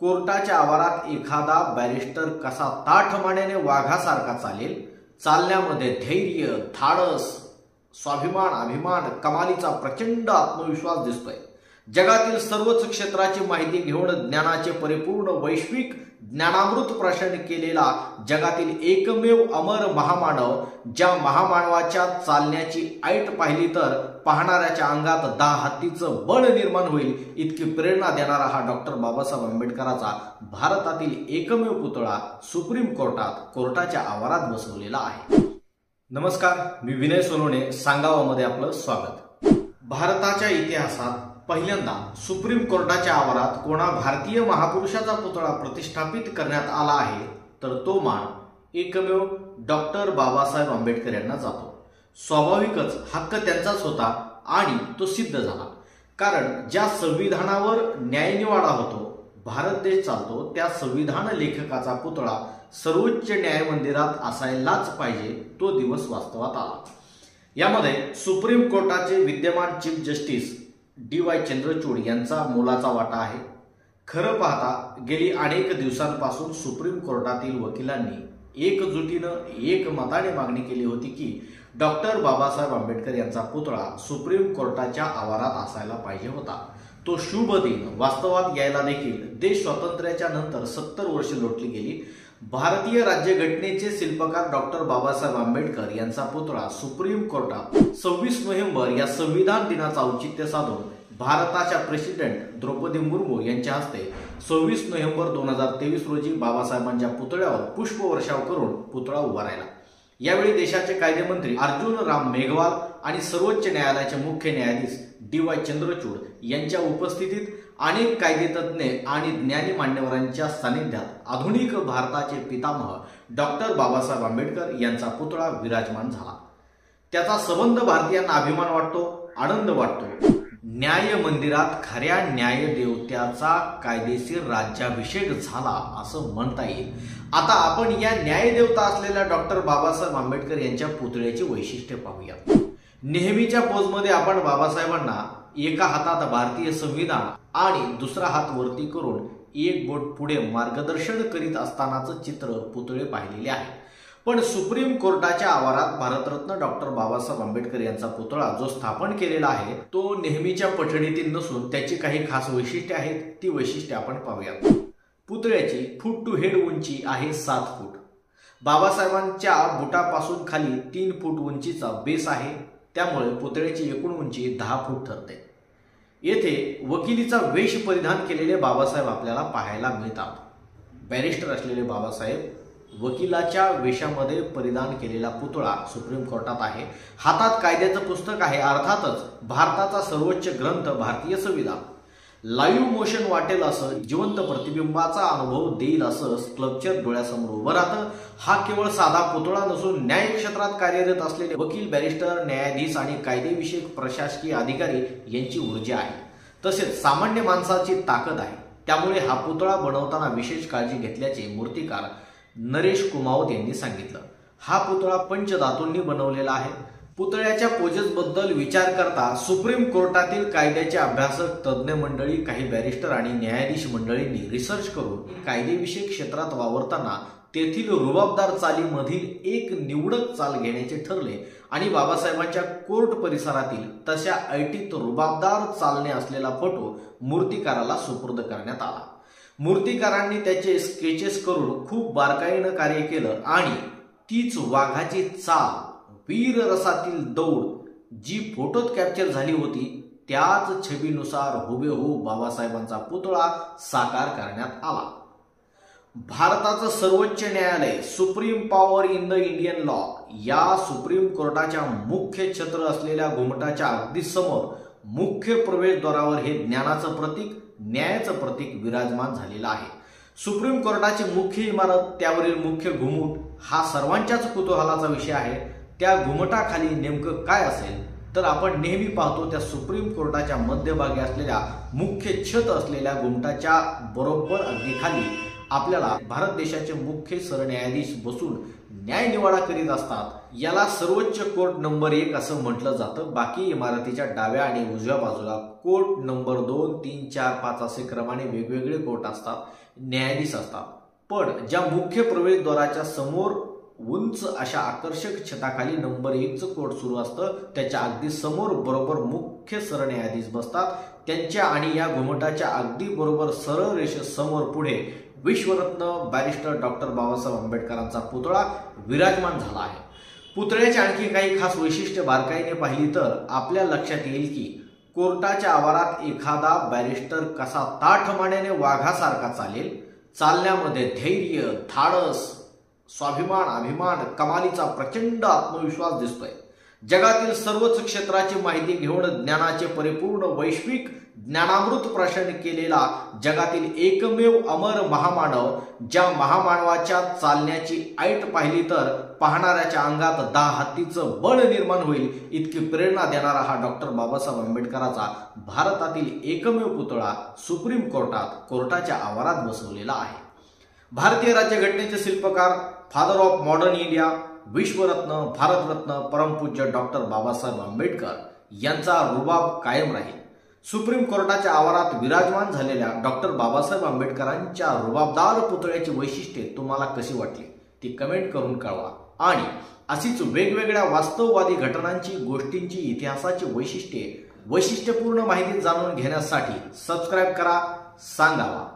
कोर्टाच्या आवारात एखादा बॅरिस्टर कसा ताठमानेने वाघासारखा चालेल, चालण्यामध्ये धैर्य, धाडस, स्वाभिमान, अभिमान, कमालीचा प्रचंड आत्मविश्वास दिसतोय। जगातील सर्वच क्षेत्राची माहिती घेऊन ज्ञानाचे परिपूर्ण वैश्विक ज्ञानामृत प्राशन केलेला जगातील एकमेव अमर महामानव, ज्या महामानवाच्या चालण्याची ऐट पाहिली तर पाहणाऱ्याच्या अंगात 10 हत्तीचं बळ निर्माण होईल, इतकी प्रेरणा देणारा हा डॉक्टर बाबासाहेब आंबेडकरांचा भारतातील एकमेव पुतळा सुप्रीम कोर्टाच्या आवारात बसवलेला आहे। नमस्कार, मी विनय सोनवणे, सांगावामध्ये आपलं स्वागत। भारताच्या इतिहासात पहिल्यांदा सुप्रीम कोर्टाच्या आवारात कोणा भारतीय महापुरुषाचा पुतळा प्रतिष्ठापित करण्यात आला आहे तर तो मान एकमेव डॉक्टर बाबासाहेब आंबेडकर यांना जातो। स्वाभाविकच हक्क त्यांचाच होता आणि तो सिद्ध झाला, कारण ज्या संविधानावर न्यायनिवाडा होतो, भारत देश चालतो, त्या संविधान लेखकाचा पुतळा सर्वोच्च न्यायमंदिरात असायलाच पाहिजे, तो दिवस वास्तवात आला। यामध्ये सुप्रीम कोर्टाचे विद्यमान चीफ जस्टिस DY चंद्रचूड यांचा मोलाचा वाटा आहे। खरं पाहता गेली अनेक दिवसांपासून सुप्रीम कोर्टातील वकिलांनी एकजुटीनं एकमताने मागणी केली होती की डॉक्टर बाबासाहेब आंबेडकर यांचा पुतळा सुप्रीम कोर्टाच्या आवारात असायला पाहिजे होता। तो शुभ दिन वास्तवात यायला देखील देश स्वातंत्र्याच्या नंतर 70 वर्षे लोटली गेली। भारतीय राज्यघटनेचे शिल्पकार डॉक्टर बाबासाहेब आंबेडकर यांचा पुतळा सुप्रीम कोर्टात 26 नोव्हेंबर या संविधान दिनाचा औचित्य साधून भारताच्या प्रेसिडेंट द्रौपदी मुर्मू यांच्या हस्ते 26 नोव्हेंबर 2023 रोजी बाबासाहेबांच्या पुतळ्यावर पुष्पवर्षाव करून पुतळा उभा राहिला। यावेळी देशाचे कायदेमंत्री अर्जुन राम मेघवाल आणि सर्वोच्च न्यायालयाचे मुख्य न्यायाधीश DY चंद्रचूड यांच्या उपस्थितीत अनेक कायदेतज्ञ आणि ज्ञानी मान्यवरांच्या सानिध्यात आधुनिक भारताचे पितामह डॉक्टर बाबासाहेब आंबेडकर यांचा पुतळा विराजमान झाला। त्याचा संबंध भारतीयांना अभिमान वाटतो, आनंद वाटतो। न्याय मंदिरात खऱ्या न्यायदेवत्याचा कायदेशीर राज्याभिषेक झाला असं म्हणता येईल। आता आपण या न्यायदेवता असलेल्या डॉक्टर बाबासाहेब आंबेडकर यांच्या पुतळ्याची वैशिष्ट्ये पाहूया। नेहमीच्या पोजमध्ये आपण बाबासाहेबांना एका हातात भारतीय संविधान आणि दुसरा हात वरती करून एक बोट पुढे मार्गदर्शन करीत असतानाचं चित्र पुतळे पाहिलेले आहे। पण सुप्रीम कोर्टाच्या आवारात भारतरत्न डॉक्टर बाबासाहेब आंबेडकर यांचा पुतळा जो स्थापन केलेला आहे तो नेहमीच्या पठडीतील नसून त्याची काही खास वैशिष्ट्ये आहेत, ती वैशिष्ट्ये आपण पाहूयात। पुतळ्याची फूट टू हेड उंची आहे 7 फूट। बाबासाहेबांच्या बुटापासून खाली 3 फूट उंचीचा बेस आहे, त्यामुळे पुतळ्याची एकूण उंची 10 फूट ठरते। येथे वकिलीचा वेश परिधान केलेले बाबासाहेब आपल्याला पाहायला मिळतात। बॅरिस्टर असलेले बाबासाहेब वकिलाच्या वेशामध्ये परिधान केलेला पुतळा सुप्रीम कोर्टात आहे। हातात कायद्याचं पुस्तक आहे, अर्थातच भारताचा सर्वोच्च ग्रंथ भारतीय संविधान। लाईव्ह मोशन वाटेल असं, जिवंत प्रतिबिंबाचा अनुभव देईल असं स्कल्पचर डोळ्यासमोर उभं राहतं। हा केवळ साधा पुतळा नसून न्याय क्षेत्रात कार्यरत असलेले वकील, बॅरिस्टर, न्यायाधीश आणि कायदेविषयक प्रशासकीय अधिकारी यांची ऊर्जा आहे, तसेच सामान्य माणसाची ताकद आहे। त्यामुळे हा पुतळा बनवताना विशेष काळजी घेतल्याचे मूर्तिकार नरेश कुमावत यांनी सांगितलं। हा पुतळा पंचधातूंनी बनवलेला आहे। पुतळ्याच्या पोजेसबद्दल विचार करता सुप्रीम कोर्टातील कायद्याचे अभ्यासक, तज्ज्ञ मंडळी, काही बॅरिस्टर आणि न्यायाधीश मंडळींनी रिसर्च करून कायदेविषयक क्षेत्रात वावरताना तेथील रुबाबदार चालीमधील एक निवडक चाल घेण्याचे ठरले आणि बाबासाहेबांच्या कोर्ट परिसरातील तशा ऐटीत रुबाबदार चालने असलेला फोटो मूर्तिकाराला सुपूर्द करण्यात आला। मूर्तिकारांनी त्याचे स्केचेस करून खूप बारकाईनं कार्य केलं आणि तीच वाघाची चाल, वीर रसातील दौड जी फोटोत कॅप्चर झाली होती, त्याच छबीनुसार हुबेहूब बाबासाहेबांचा पुतळा साकार करण्यात आला। भारताचं सर्वोच्च न्यायालय, supreme power in the Indian law, या सुप्रीम कोर्टाच्या मुख्य छत्र असलेल्या घुमटाच्या अगदी समोर मुख्य प्रवेशद्वारावर हे ज्ञानाचं प्रतीक, न्यायाचं प्रतीक विराजमान झालेलं आहे। सुप्रीम कोर्टाची मुख्य इमारत, त्यावरील मुख्य घुमट हा सर्वांच्याच कुतूहलाचा विषय आहे। त्या घुमटाखाली नेमकं काय असेल तर आपण नेहमी पाहतो त्या सुप्रीम कोर्टाच्या मध्यभागी असलेल्या मुख्य छत असलेल्या घुमटाच्या बरोबर अगदी खाली आपल्याला भारत देशाचे मुख्य सरन्यायाधीश बसून न्यायनिवाडा करीत असतात. याला सर्वोच्च कोर्ट नंबर 1 असं म्हटलं जातं. बाकी इमारतीच्या डाव्या आणि उजव्या बाजूला कोर्ट नंबर 2, 3, 4, 5 असे क्रमाने वेगवेगळे कोर्ट असतात, न्यायाधीश असतात. पण ज्या मुख्य प्रवेशद्वाराच्या समोर उंच अशा आकर्षक छताखाली नंबर 1चं कोर्ट सुरू असतं, त्याच्या अगदी समोर बरोबर मुख्य सरन्यायाधीश बसतात. त्यांच्या आणि या घुमटाच्या अगदी बरोबर सरळ रेषेसमोर पुढे विश्वरत्न बॅरिस्टर डॉक्टर बाबासाहेब आंबेडकरांचा पुतळा विराजमान झाला आहे. पुतळ्याची आणखी काही खास वैशिष्ट्य बारकाईने पाहिली तर आपल्या लक्षात येईल की कोर्टाच्या आवारात एखादा बॅरिस्टर कसा ताठ मानेने वाघासारखा चालेल, चालण्यामध्ये धैर्य, धाडस, स्वाभिमान, अभिमान, कमालीचा प्रचंड आत्मविश्वास दिसतोय. जगातील सर्वच क्षेत्राची माहिती घेऊन ज्ञानाचे परिपूर्ण वैश्विक ज्ञानामृत प्राशन केलेला जगातील एकमेव अमर महामानव, ज्या महामानवाच्या चालण्याची ऐट पाहिली तर पाहणाऱ्याच्या अंगात 10 हत्तीचं बळ निर्माण होईल, इतकी प्रेरणा देणारा हा डॉक्टर बाबासाहेब आंबेडकरांचा भारतातील एकमेव पुतळा सुप्रीम कोर्टाच्या आवारात बसवलेला आहे. भारतीय राज्यघटनेचे शिल्पकार, फादर ऑफ मॉडर्न इंडिया, विश्वरत्न, भारतरत्न, परमपूज्य डॉक्टर बाबासाहेब आंबेडकर यांचा रुबाब कायम राहील. सुप्रीम कोर्टाच्या आवारात विराजमान झालेल्या डॉक्टर बाबासाहेब आंबेडकरांच्या रुबाबदार पुतळ्याची वैशिष्ट्ये तुम्हाला कशी वाटली ती कमेंट करून कळवा. आणि अशीच वेगवेगळ्या वास्तववादी घटनांची, गोष्टींची, इतिहासाची वैशिष्ट्यपूर्ण माहिती जाणून घेण्यासाठी सबस्क्राईब करा. सांगावा.